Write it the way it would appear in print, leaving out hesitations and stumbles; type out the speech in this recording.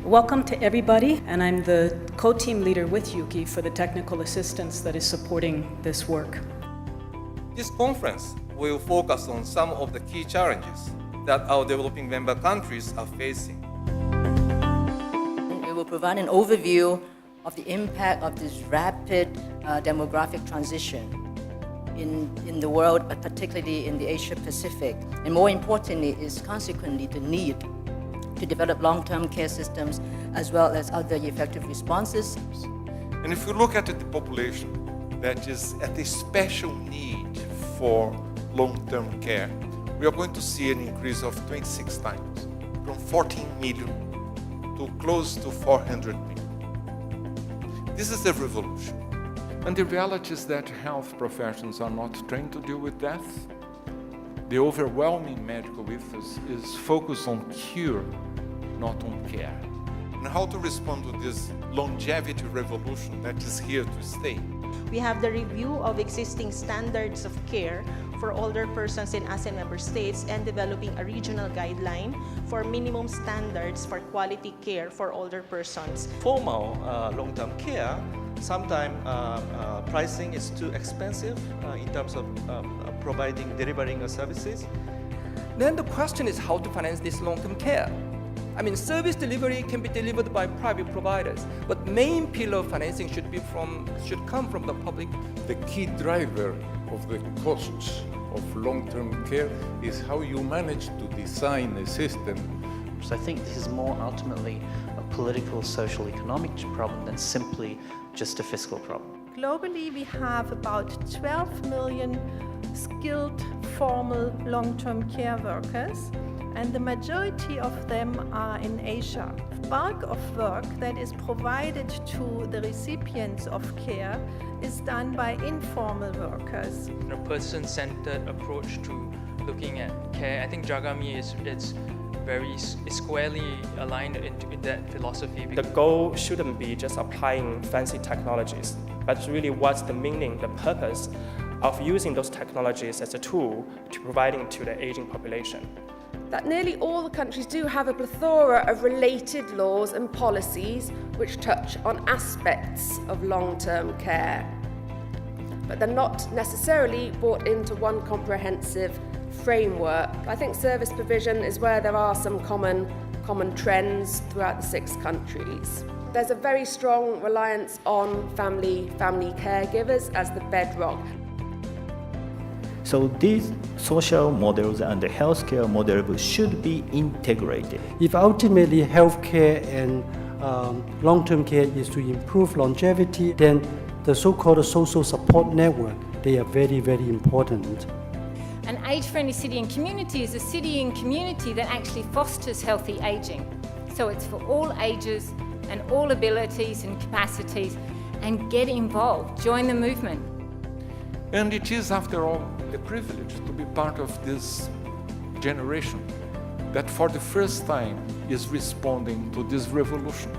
Welcome to everybody, and I'm the co-team leader with Yuki for the technical assistance that is supporting this work. This conference will focus on some of the key challenges that our developing member countries are facing. It will provide an overview of the impact of this rapid demographic transition in the world, but particularly in the Asia Pacific. And more importantly is consequently the need to develop long-term care systems as well as other effective responses. And if you look at the population that is at a special need for long-term care, we are going to see an increase of 26 times, from 14 million to close to 400 million. This is a revolution. And the reality is that health professions are not trained to deal with death. The overwhelming medical ethos is focused on cure, not on care. And how to respond to this longevity revolution that is here to stay. We have the review of existing standards of care for older persons in ASEAN member states and developing a regional guideline for minimum standards for quality care for older persons. Formal long-term care, sometimes pricing is too expensive in terms of delivering services. Then the question is how to finance this long-term care. I mean, service delivery can be delivered by private providers, but main pillar of financing should come from the public. The key driver of the costs of long-term care is how you manage to design a system. So I think this is more ultimately a political, social, economic problem than simply just a fiscal problem. Globally, we have about 12 million skilled, formal, long-term care workers, and the majority of them are in Asia. The bulk of work that is provided to the recipients of care is done by informal workers. A person-centered approach to looking at care. I think Jagami is very squarely aligned in that philosophy. The goal shouldn't be just applying fancy technologies, but really what's the meaning, the purpose of using those technologies as a tool to providing to the aging population. That nearly all the countries do have a plethora of related laws and policies which touch on aspects of long-term care, but they're not necessarily brought into one comprehensive framework. I think service provision is where there are some common trends throughout the 6 countries. There's a very strong reliance on family caregivers as the bedrock. So these social models and the healthcare model should be integrated. If ultimately healthcare and long-term care is to improve longevity, then the so-called social support network, they are very, very important. An age-friendly city and community is a city and community that actually fosters healthy aging. So it's for all ages and all abilities and capacities, and get involved, join the movement. And it is, after all, a privilege to be part of this generation that for the first time is responding to this revolution.